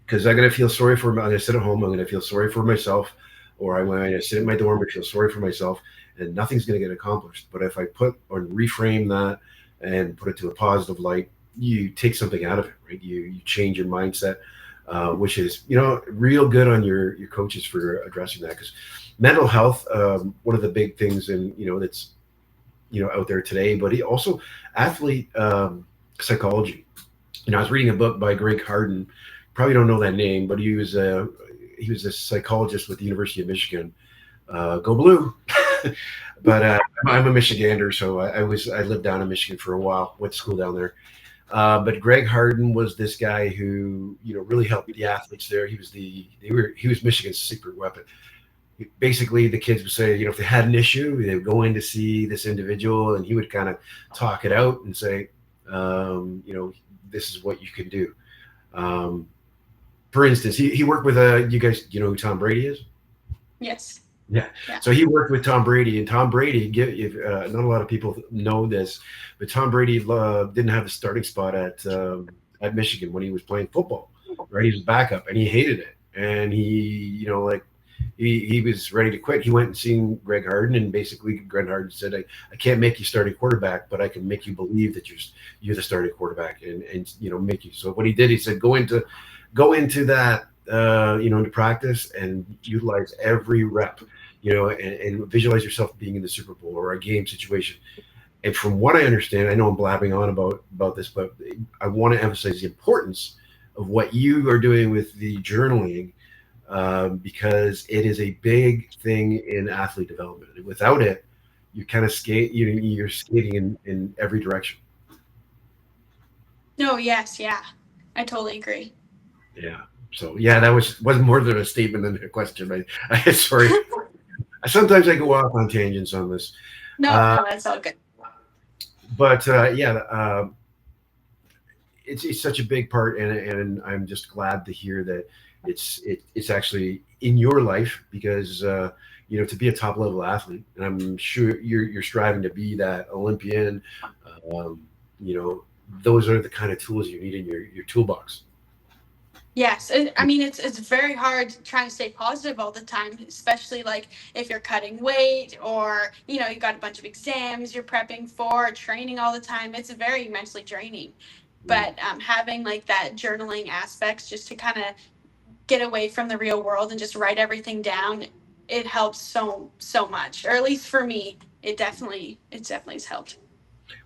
because I'm going to feel sorry for, I'm going to sit at home, I'm going to feel sorry for myself, or I'm going to sit in my dorm and feel sorry for myself, and nothing's going to get accomplished. But if I put or reframe that and put it to a positive light, you take something out of it, right? You change your mindset, which is, real good on your coaches for addressing that. Because mental health, one of the big things, and that's out there today, but he also athlete psychology. I was reading a book by Greg Harden. Probably don't know that name, but he was a psychologist with the University of Michigan. Go blue! But I'm a Michigander, so I lived down in Michigan for a while. Went to school down there. But Greg Harden was this guy who really helped the athletes there. He was Michigan's secret weapon. Basically, the kids would say, if they had an issue, they would go in to see this individual, and he would kind of talk it out and say, this is what you can do. For instance, he worked with you guys, who Tom Brady is? Yes. Yeah. Yeah. So he worked with Tom Brady, and Tom Brady, not a lot of people know this, but Tom Brady didn't have the starting spot at Michigan when he was playing football, right? He was backup, and he hated it, and he was ready to quit. He went and seen Greg Harden, and basically Greg Harden said, I can't make you starting quarterback, but I can make you believe that you're the starting quarterback, and make you. So what he did, he said, go into that, into practice and utilize every rep, and visualize yourself being in the Super Bowl or a game situation. And from what I understand, I know I'm blabbing on about this, but I want to emphasize the importance of what you are doing with the journaling, because it is a big thing in athlete development. And without it, you kind of skate. You're skating in every direction. No, yes, yeah. I totally agree. Yeah. So yeah, that wasn't more than a statement than a question. Sorry. Sometimes I go off on tangents on this. No, Uh, no, that's all good. but yeah, it's such a big part, and I'm just glad to hear that it's actually in your life, because to be a top level athlete, and I'm sure you're striving to be that Olympian. Um, you know, those are the kind of tools you need in your toolbox. Yes, I mean it's very hard trying to stay positive all the time, especially like if you're cutting weight or you got a bunch of exams you're prepping for, training all the time. It's very mentally draining. Mm. But having like that journaling aspects just to kind of get away from the real world and just write everything down, it helps so much. Or at least for me, it definitely has helped.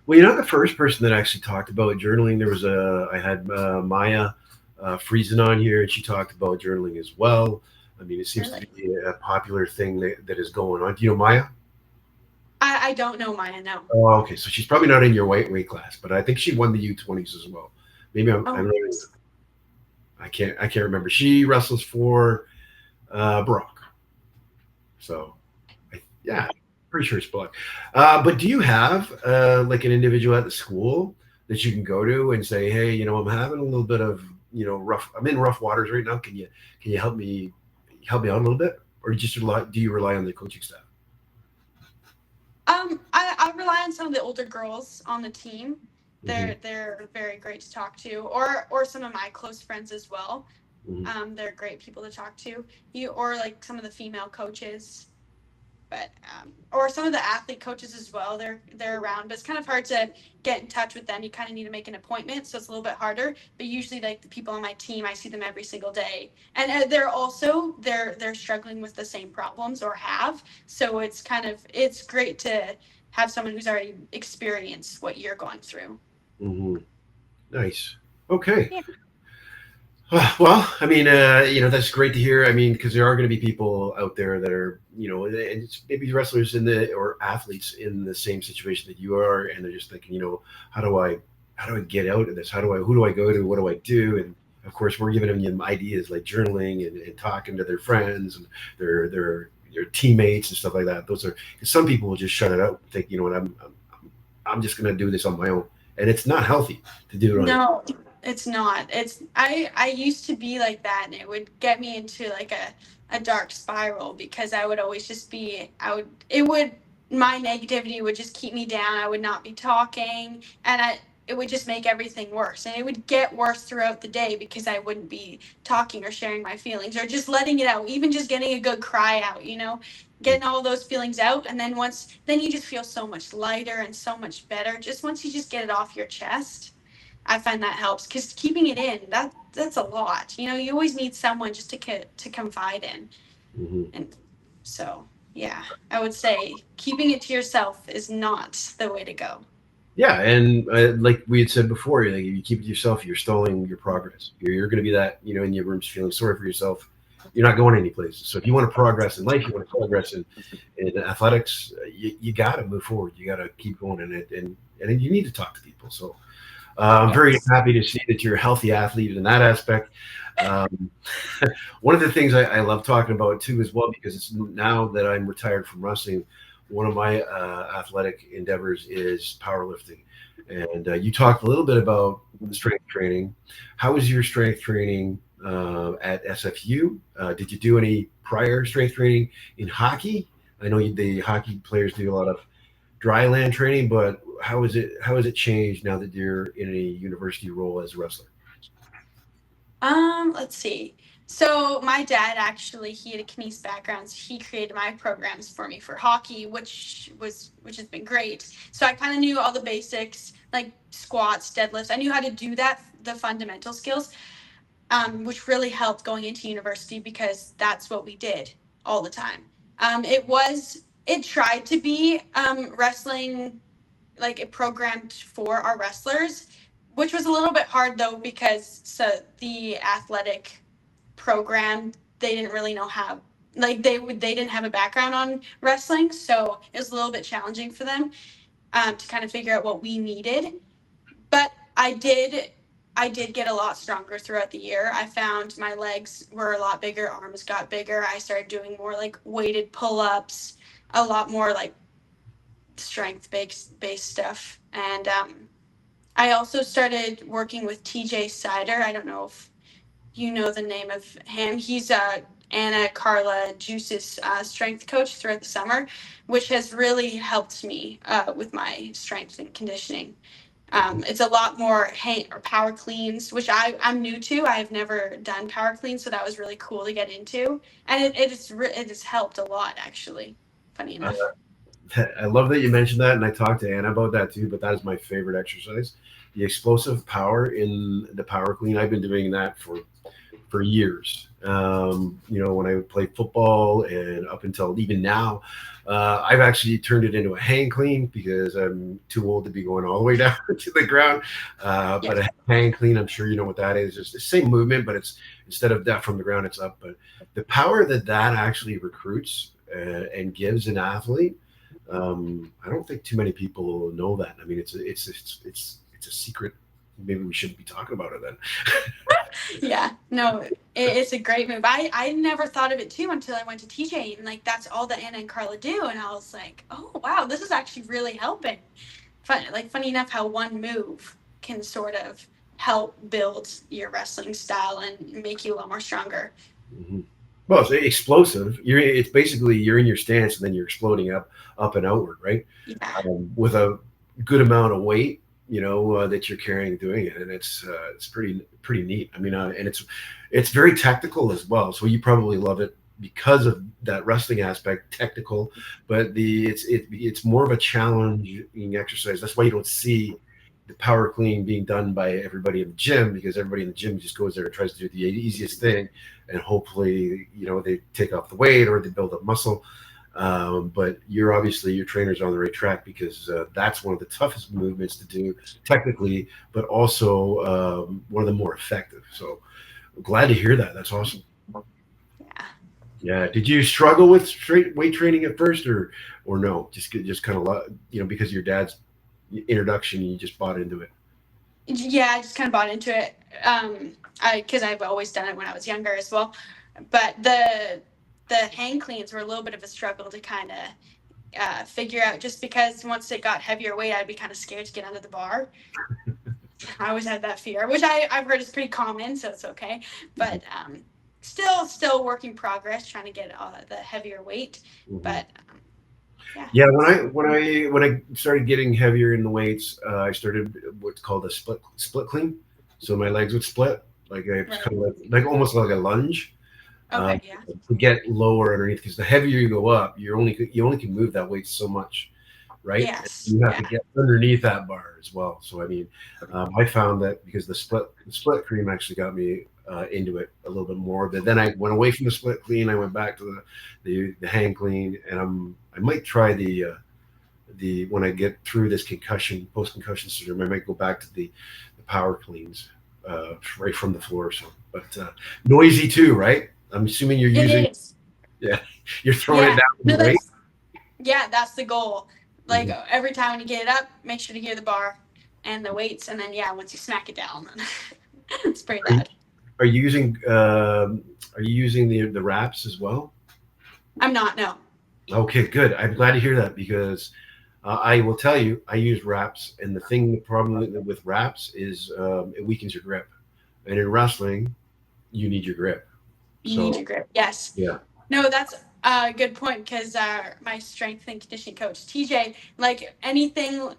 Well, you're not the first person that actually talked about journaling. I had Maya Friesen on here, and she talked about journaling as well. I mean, it seems to Really, be a popular thing that is going on. Do you know Maya? I don't know Maya. No. Oh, okay. So she's probably not in your weight class, but I think she won the U20s as well. Maybe I'm Oh, really, I can't remember. She wrestles for Brock. So yeah, pretty sure it's Brock. But do you have like an individual at the school that you can go to and say, hey, I'm having a little bit of rough. I'm in rough waters right now. Can you help me out a little bit, or do you rely on the coaching staff? I rely on some of the older girls on the team. Hmm. They're very great to talk to, or some of my close friends as well. Hmm. They're great people to talk to. You or like some of the female coaches, but or some of the athlete coaches as well. They're around, but it's kind of hard to get in touch with them. You kind of need to make an appointment, so it's a little bit harder. But usually, like the people on my team, I see them every single day, and they're struggling with the same problems or have. So it's great to have someone who's already experienced what you're going through. Hmm. Nice. Okay. Yeah. Well, I mean, that's great to hear. I mean, because there are going to be people out there that are, and it's maybe wrestlers or athletes in the same situation that you are, and they're just thinking, how do I, how do I get out of this? Who do I go to? What do I do? And of course, we're giving them ideas like journaling and talking to their friends and their teammates and stuff like that. Those are, because some people will just shut it out and think, you know what, I'm just going to do this on my own, and it's not healthy to do it on your own. No, it's not. I used to be like that, and it would get me into like a dark spiral because I would always just be I would it would my negativity would just keep me down. I would not be talking, and it would just make everything worse. And it would get worse throughout the day because I wouldn't be talking or sharing my feelings or just letting it out, even just getting a good cry out, getting all those feelings out. And then you just feel so much lighter and so much better. Just once you just get it off your chest, I find that helps, because keeping it in, that's a lot. You always need someone just to confide in. Mm-hmm. And so, yeah, I would say keeping it to yourself is not the way to go. Yeah, and like we had said before, like if you keep it to yourself, you're stalling your progress. You're going to be that, in your room feeling sorry for yourself. You're not going any places. So if you want to progress in life, you want to progress in athletics, you got to move forward. You got to keep going in it, and you need to talk to people. So I'm very Yes. happy to see that you're a healthy athlete in that aspect. Um, One of the things I love talking about too, as well, because it's now that I'm retired from wrestling, one of my athletic endeavors is powerlifting. And you talked a little bit about strength training. How was your strength training at SFU? Did you do any prior strength training in hockey? I know the hockey players do a lot of dry land training, but how has it changed now that you're in a university role as a wrestler? Let's see. So my dad actually, he had a kines background. So he created my programs for me for hockey, which has been great. So I kind of knew all the basics, like squats, deadlifts. I knew how to do that, the fundamental skills, which really helped going into university because that's what we did all the time. It tried to be wrestling, like it programmed for our wrestlers, which was a little bit hard though, because the athletic program, they didn't really know how, like they didn't have a background on wrestling, so it was a little bit challenging for them to kind of figure out what we needed. But I did get a lot stronger throughout the year. I found my legs were a lot bigger, arms got bigger. I started doing more like weighted pull-ups, a lot more like strength based stuff. And I also started working with TJ Sider. I don't know if you know the name of him. He's Anna Carla Juice's strength coach throughout the summer, which has really helped me with my strength and conditioning. It's a lot more or power cleans, which I'm new to. I've never done power cleans, so that was really cool to get into, and it has helped a lot actually. Funny Uh, enough. I love that you mentioned that, and I talked to Anna about that too. But that is my favorite exercise, the explosive power in the power clean. I've been doing that for years. When I played football and up until even now, I've actually turned it into a hang clean because I'm too old to be going all the way down to the ground. Yeah. But a hang clean, I'm sure you know what that is. It's the same movement, but it's instead of that from the ground, it's up. But the power that actually recruits and gives an athlete, I don't think too many people know that. I mean, it's a secret. Maybe we shouldn't be talking about it then. Yeah, no, it's a great move. I never thought of it too until I went to TJ, and like that's all that Anna and Carla do, and I was like, oh wow, this is actually really helping. Funny enough, how one move can sort of help build your wrestling style and make you a lot more stronger. Mhm. Well, it's explosive. It's basically you're in your stance and then you're exploding up and outward, right? Yeah, With a good amount of weight, that you're carrying doing it, and it's pretty neat. I mean, and it's very technical as well. So you probably love it because of that wrestling aspect, technical, but it's more of a challenging exercise. That's why you don't see the power clean being done by everybody in the gym, because everybody in the gym just goes there and tries to do the easiest thing, and hopefully they take off the weight or they build up muscle. But your trainer's on the right track, because that's one of the toughest movements to do technically, but also one of the more effective. So I'm glad to hear that. That's awesome. yeah. Yeah. Did you struggle with straight weight training at first, or no? Just kind of because of your dad's introduction, you just bought into it. Yeah, I just kind of bought into it. Because I've always done it when I was younger as well. But the hang cleans were a little bit of a struggle to kind of figure out, just because once it got heavier weight, I'd be kind of scared to get under the bar. I always had that fear, which I've heard is pretty common, so it's okay. But still work in progress, trying to get the heavier weight. Mhm. But Yeah. Yeah, when I started getting heavier in the weights, I started what's called a split clean. So my legs would split, like I was Right. kind of like almost like a lunge, um, Okay. Yeah. to get lower underneath. Because the heavier you go up, you only can move that weight so much, right? And Yes. you have to Yeah. get underneath that bar as well. So I mean, I found that because the split cream actually got me into it a little bit more. But then I went away from the split clean. I went back to the hang clean, and I might try the when I get through this post concussion syndrome, I might go back to the power cleans, right from the floor. So, but noisy too, right? I'm assuming you're It using, is. yeah, you're throwing it Yeah. down with No, the weight. that's yeah. That's the goal. Like Mhm. every time when you get it up, make sure to hear the bar and the weights, and then yeah, once you smack it down, then it's pretty Are you, loud. are you using the wraps as well? I'm not. No. Okay, good. I'm glad to hear that because I will tell you, I use wraps, and the problem with wraps is it weakens your grip, and in wrestling, you need your grip. You need So your grip. Yes. yeah. No, that's a good point because my strength and conditioning coach TJ, like anything,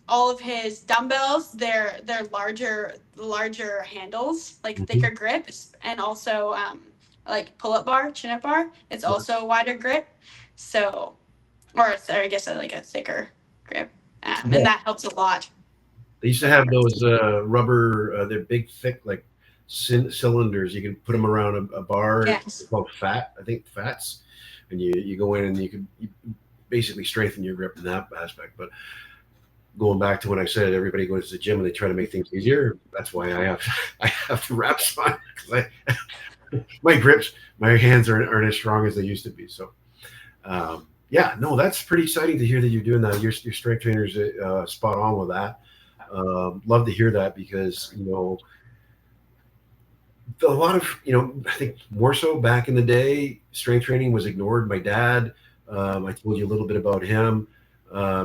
all of his dumbbells, they're larger handles, like Mhm. thicker grips, and also like pull up bar, chin up bar, it's also a wider grip. So, or I guess like a thicker grip, and Yeah. that helps a lot. They used to have those rubber, they're big, thick, like cylinders. You can put them around a bar. They're Yes. called I think fats. And you go in and you basically strengthen your grip in that aspect. But going back to what I said, everybody goes to the gym and they try to make things easier. That's why I have to wraps on because my grips, my hands aren't as strong as they used to be. So yeah, no, that's pretty exciting to hear that you're doing that. Your strength trainer's spot on with that. Love to hear that because a lot of I think more so back in the day, strength training was ignored. My dad, I told you a little bit about him.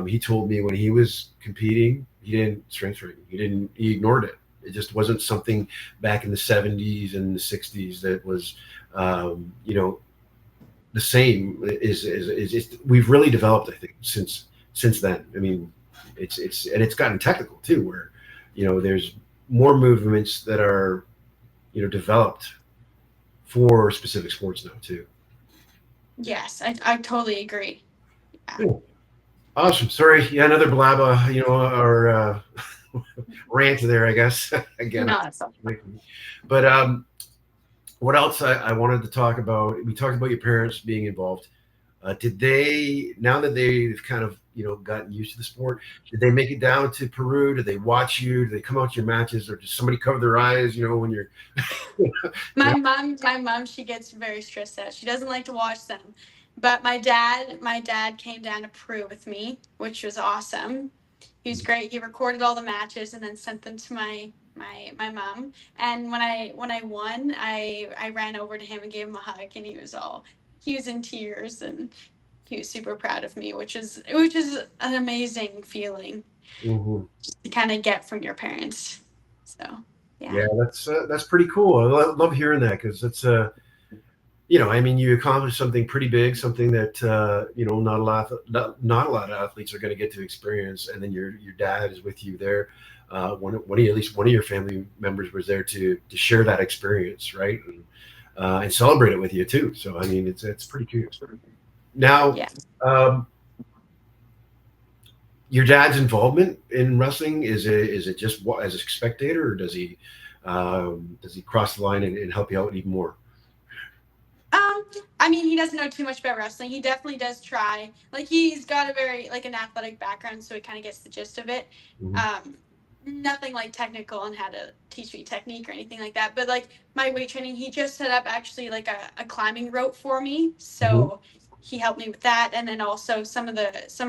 He told me when he was competing, he didn't strength train. He ignored it. It just wasn't something back in the 70s and the 60s that was the same. We've really developed, I think, since then. I mean, it's gotten technical too, where there's more movements that are developed for specific sports now too. Yes, I totally agree. Yeah. Cool. Awesome. Sorry, yeah, another blabba, or rant there, I guess. Again, No, that's but what else I wanted to talk about? We talked about your parents being involved. Did they, now that they've kind of gotten used to the sport, did they make it down to Peru? Did they watch you? Did they come out to your matches, or does somebody cover their eyes? When you're, My yeah. mom, she gets very stressed out. She doesn't like to watch them. But my dad came down to Peru with me, which was awesome. He was great. He recorded all the matches and then sent them to my mom. And when I won, I ran over to him and gave him a hug, and he was in tears, and he was super proud of me, which is an amazing feeling Mhm. to kind of get from your parents. So yeah. Yeah, that's pretty cool. Love hearing that because it's I mean, you accomplished something pretty big, something that not a lot of athletes are going to get to experience, and then your dad is with you there. At least one of your family members was there to share that experience, right? And celebrate it with you too. So I mean, it's pretty cool. Now, Yeah. um, your dad's involvement in wrestling is it just as a spectator, or does he cross the line and help you out even more? Um, I mean, he doesn't know too much about wrestling. He definitely does try. Like he's got a very like an athletic background, so he kind of gets the gist of it. Mhm. Um, Nothing like technical on how to teach me technique or anything like that. But like my weight training, he just set up actually like a climbing rope for me. Mhm. So he helped me with that, and then also some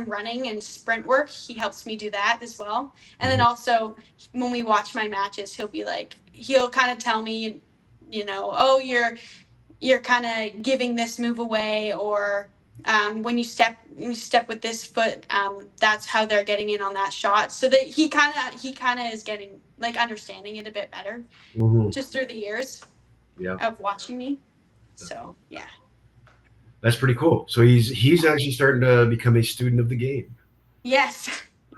running and sprint work. He helps me do that as well. And then Mhm. also when we watch my matches, he'll kind of tell me, oh, you're kind of giving this move away, or when you step with this foot, that's how they're getting in on that shot, so that he kind of is getting like understanding it a bit better Mhm. just through the years Yeah. of watching me. So yeah. That's pretty cool. So he's actually starting to become a student of the game, Yes,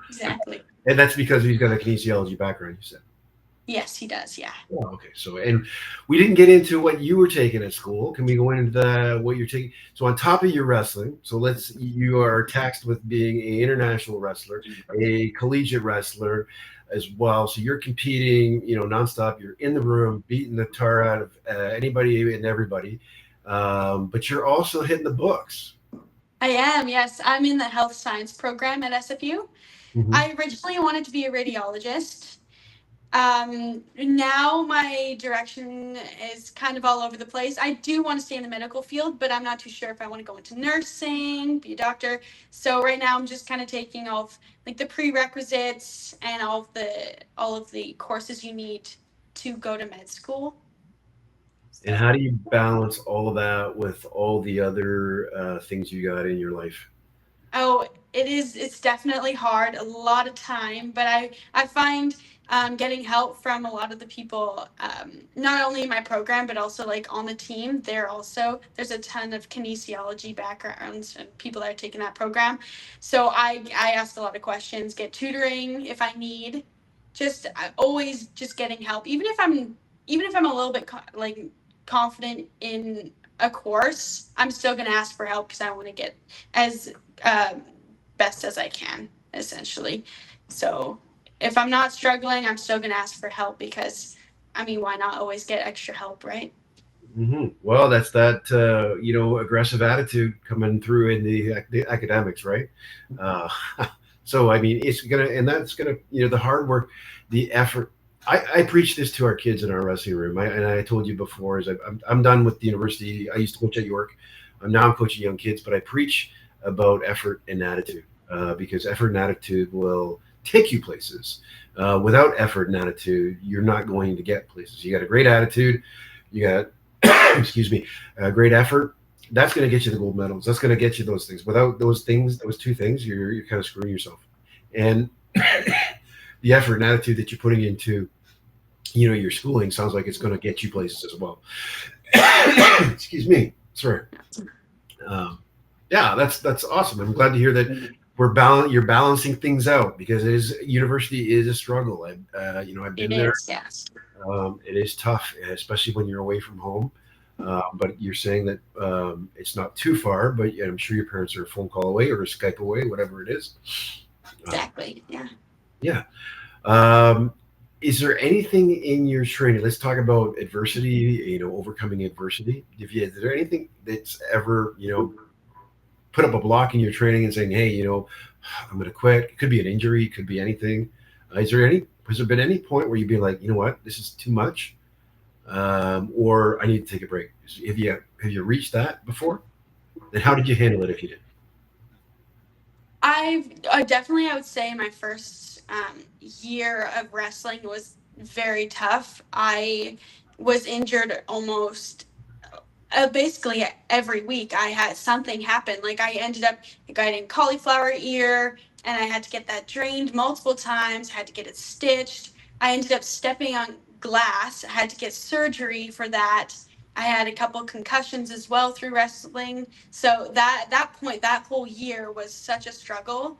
exactly. and that's because he's got a kinesiology background. You said. Yes, he does. Yeah. Oh, okay. So, and we didn't get into what you were taking at school. Can we go into what you're taking? So, on top of your wrestling, so you are taxed with being an international wrestler, a collegiate wrestler as well. So, you're competing, nonstop. You're in the room, beating the tar out of anybody and everybody. But you're also hitting the books. I am. Yes, I'm in the health science program at SFU. Mhm. I originally wanted to be a radiologist. Now my direction is kind of all over the place. I do want to stay in the medical field, but I'm not too sure if I want to go into nursing, be a doctor. So right now I'm just kind of taking all of like the prerequisites and all of the courses you need to go to med school. And So how do you balance all of that with all the other things you got in your life? oh, it is. It's definitely hard. A lot of time, but I find getting help from a lot of the people, not only in my program but also like on the team. There's a ton of kinesiology backgrounds and people that are taking that program. So I ask a lot of questions, get tutoring if I need. Just always just getting help, even if I'm a little bit confident in a course, I'm still gonna ask for help because I want to get as uh, best as I can, essentially. So if I'm not struggling, I'm still going to ask for help because, I mean, why not always get extra help, right? Well, that's that aggressive attitude coming through in the academics, right? Uh, so I mean, it's gonna, and that's gonna, the hard work, the effort. I preach this to our kids in our wrestling room. And I told you before, is I'm done with the university. I used to coach at York. I'm coaching young kids, but I preach about effort and attitude because effort and attitude will take you places. Without effort and attitude, you're not going to get places. You got a great attitude, you got excuse me, great effort. That's going to get you the gold medals. That's going to get you those things. Without those things, those two things, you're kind of screwing yourself. And the effort and attitude that you're putting into, your schooling sounds like it's going to get you places as well. Excuse me. Sorry. Um, yeah, that's awesome. I'm glad to hear that you're balancing things out because university is a struggle. I've It been there. is, yes. It is tough, especially when you're away from home. But you're saying that it's not too far, but I'm sure your parents are a phone call away or a Skype away, whatever it is. Uh, Exactly. Yeah. yeah. Um, is there anything in your training? Let's talk about adversity. Overcoming adversity. Is there anything that's ever put up a block in your training and saying, "Hey, I'm going to quit." It could be an injury. It could be anything. Has there been any point where you'd be like, you know what, this is too much? Or I need to take a break. Have you reached that before? And how did you handle it if you did? I would say my first year of wrestling was very tough. I was injured almost basically every week. I had something happen. Like I ended up getting cauliflower ear, and I had to get that drained multiple times. Had to get it stitched. I ended up stepping on glass. I had to get surgery for that. I had a couple concussions as well through wrestling. So that point, that whole year was such a struggle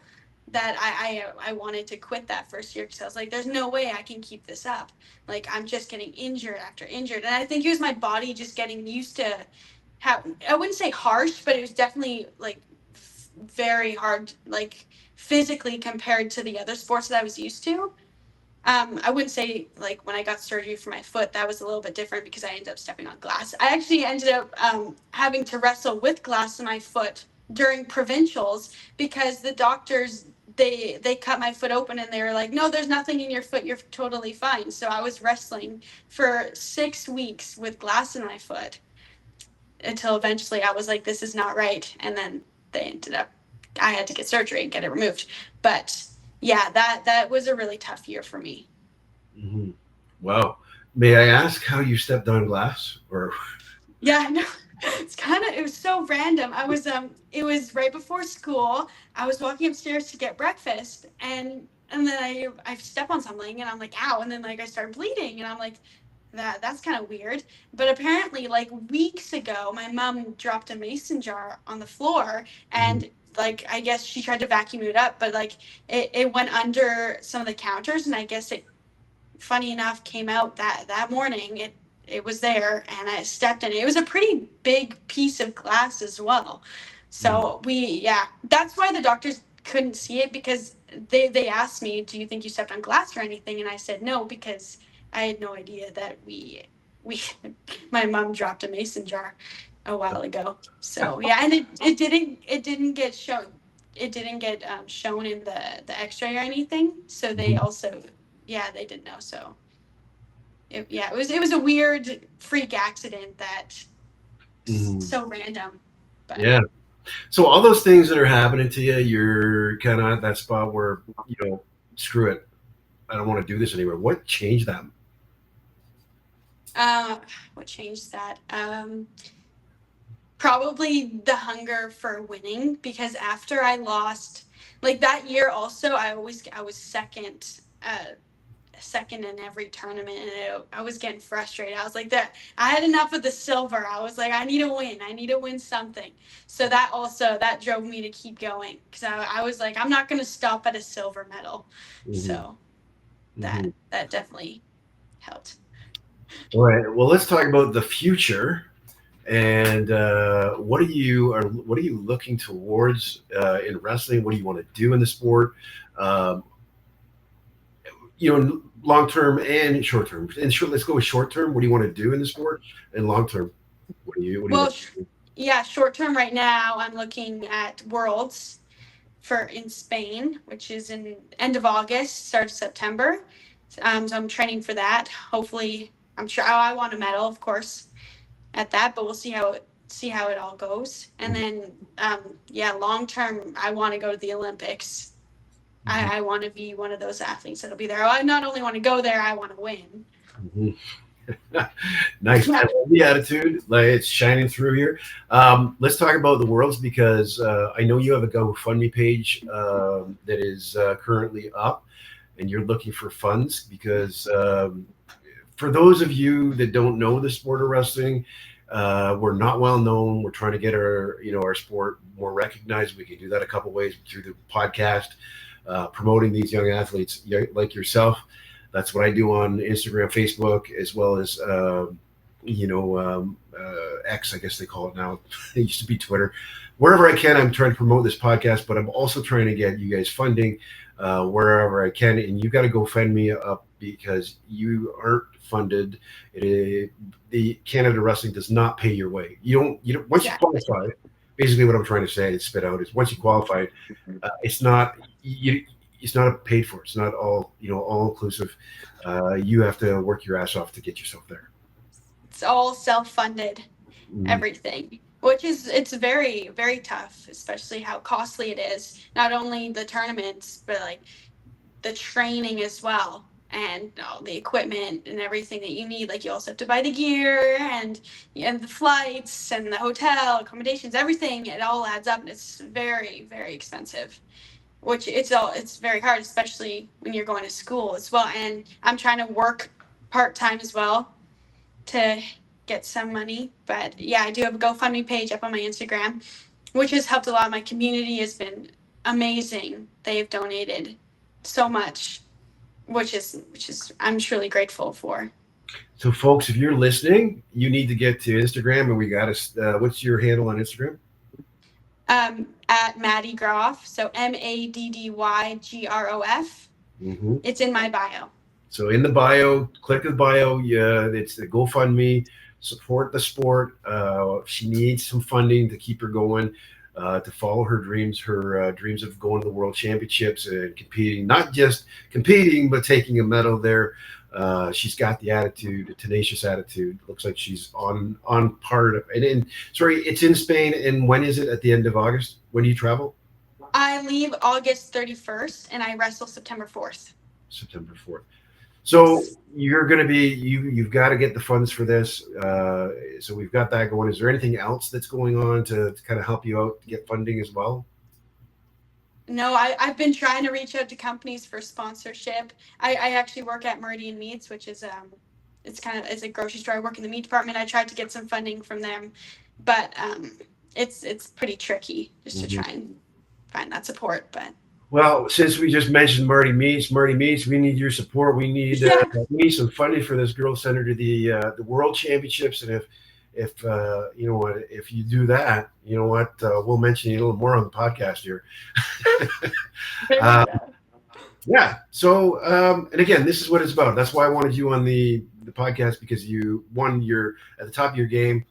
that I wanted to quit that first year because I was like, there's no way I can keep this up. Like I'm just getting injured after injured, and I think it was my body just getting used to how, I wouldn't say harsh, but it was definitely like very hard, like physically compared to the other sports that I was used to. I wouldn't say like when I got surgery for my foot, that was a little bit different because I ended up stepping on glass. I actually ended up having to wrestle with glass in my foot during provincials because the doctors, they cut my foot open and they were like, no, there's nothing in your foot. You're totally fine. So I was wrestling for 6 weeks with glass in my foot until eventually I was like, this is not right. And then they ended up, I had to get surgery and get it removed. But yeah, that was a really tough year for me. Hmm. Wow. May I ask how you stepped on glass? Or Yeah, no, it was so random. It was right before school. I was walking upstairs to get breakfast, and then I step on something and I'm like, ow, and then like I start bleeding and I'm like, that's kind of weird. But apparently, like weeks ago, my mom dropped a mason jar on the floor, Mhm. and like I guess she tried to vacuum it up, but like it went under some of the counters, and I guess it, funny enough, came out that morning. It was there, and I stepped in it. It was a pretty big piece of glass as well. Mhm. So yeah, that's why the doctors couldn't see it, because they asked me, "Do you think you stepped on glass or anything?" And I said no, because I had no idea that we my mom dropped a mason jar a while ago. So yeah, and it didn't get shown. It didn't get shown in the X-ray or anything. So they Mhm. also, yeah, they didn't know. So yeah, it was a weird freak accident that Mhm. so random, but Yeah. So all those things that are happening to you, you're kind of at that spot where, screw it. I don't want to do this anymore. What changed that? uh, what changed that? Probably the hunger for winning, because after I lost, like that year also, I was second in every tournament, and I was getting frustrated. I was like, that I had enough of the silver. I was like, I need to win. I need to win something. So that also, that drove me to keep going, because I was like, I'm not going to stop at a silver medal. Mhm. So Mhm. that definitely helped. All right. Well, let's talk about the future. And what are you looking towards in wrestling? What do you want to do in the sport? Um, long term and short term. And short, let's go with short term. What do you want to do in the sport? And long term, what do you Well, look? yeah, short term right now, I'm looking at Worlds for in Spain, which is in end of August, start of September. So I'm training for that. Hopefully, I'm sure I want a medal, of course, at that, but we'll see how it all goes. And then yeah, long term, I want to go to the Olympics. Mhm. I want to be one of those athletes that'll be there. I not only want to go there, I want to win. Mhm. Nice. I Yeah. love the attitude. Like it's shining through here. Let's talk about the worlds because I know you have a GoFundMe page that is currently up, and you're looking for funds because for those of you that don't know the sport of wrestling, we're not well known. We're trying to get our sport more recognized. We can do that a couple ways through the podcast, promoting these young athletes like yourself. That's what I do on Instagram, Facebook, as well as X, I guess they call it now. It used to be Twitter. Wherever I can, I'm trying to promote this podcast, but I'm also trying to get you guys funding wherever I can. And you got to go fund me up because you aren't funded. The Canada Wrestling does not pay your way. You don't. Once you Exactly. qualify, basically what I'm trying to say is spit out is once you qualify, it's not you. It's not paid for. It's not all inclusive. You have to work your ass off to get yourself there. It's all self-funded, Mhm. everything, which is, it's very, very tough, especially how costly it is. Not only the tournaments, but like the training as well, and all the equipment and everything that you need. Like you also have to buy the gear, and the flights and the hotel accommodations, everything. It all adds up, and it's very, very expensive. Which it's very hard, especially when you're going to school as well. And I'm trying to work part time as well to get some money. But yeah, I do have a GoFundMe page up on my Instagram, which has helped a lot. My community has been amazing. They've donated so much, which is I'm truly grateful for. So, folks, if you're listening, you need to get to Instagram, and we got us. What's your handle on Instagram? At Maddie Grof, so MADDYGROF. Hmm. It's in my bio. So, in the bio, click the bio. Yeah, it's the GoFundMe. Support the sport. She needs some funding to keep her going, to follow her dreams. Her dreams of going to the World Championships and competing, not just competing, but taking a medal there. She's got the attitude, a tenacious attitude. Looks like she's on part of. And sorry, it's in Spain. And when is it? At the end of August. When do you travel? I leave August 31st, and I wrestle September 4th. September 4th. So Yes. you're going to be you've got to get the funds for this. So we've got that going. Is there anything else that's going on to kind of help you out to get funding as well? No, I've been trying to reach out to companies for sponsorship. I actually work at Meridian Meats, which is it's a grocery store. I work in the meat department. I tried to get some funding from them, but it's pretty tricky just to Mhm. try and find that support. But Well, since we just mentioned Marty Meats, we need your support. yeah, We need some funding for this girl center to the World Championships, and if you know what, if you do that, you know what, we'll mention you a little more on the podcast here. there we Uh, go. yeah. So, and again, this is what it's about. That's why I wanted you on the podcast, because you're at the top of your game.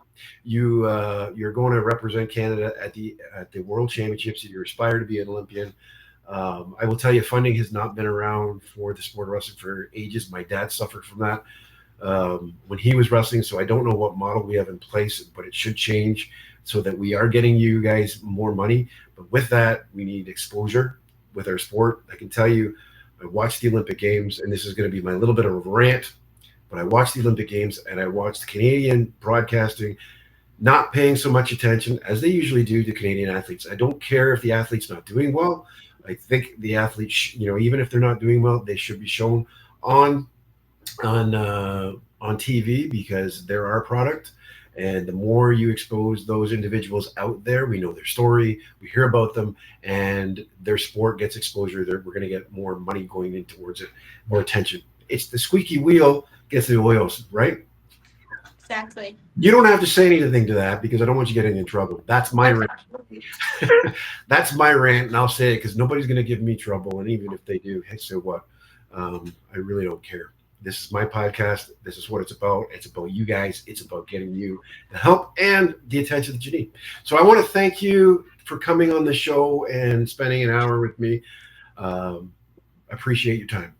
You're going to represent Canada at the World Championships. You aspire to be an Olympian. I will tell you, funding has not been around for the sport of wrestling for ages. My dad suffered from that when he was wrestling, so I don't know what model we have in place, but it should change so that we are getting you guys more money. But with that, we need exposure with our sport. I can tell you, I watched the Olympic Games, and this is going to be my little bit of a rant, but I watched the Olympic Games and I watched Canadian broadcasting not paying so much attention as they usually do to Canadian athletes. I don't care if the athlete's not doing well. I think the athletes, even if they're not doing well, they should be shown on on TV because they're our product. And the more you expose those individuals out there, we know their story, we hear about them, and their sport gets exposure. We're going to get more money going in towards it, more attention. It's the squeaky wheel gets the oils, right? Exactly. You don't have to say anything to that because I don't want you getting in trouble. That's my rant. That's my rant, and I'll say it because nobody's going to give me trouble. And even if they do, hey, so what? I really don't care. This is my podcast. This is what it's about. It's about you guys. It's about getting you the help and the attention that you need. So I want to thank you for coming on the show and spending an hour with me. Appreciate your time.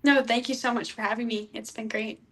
No, thank you so much for having me. It's been great.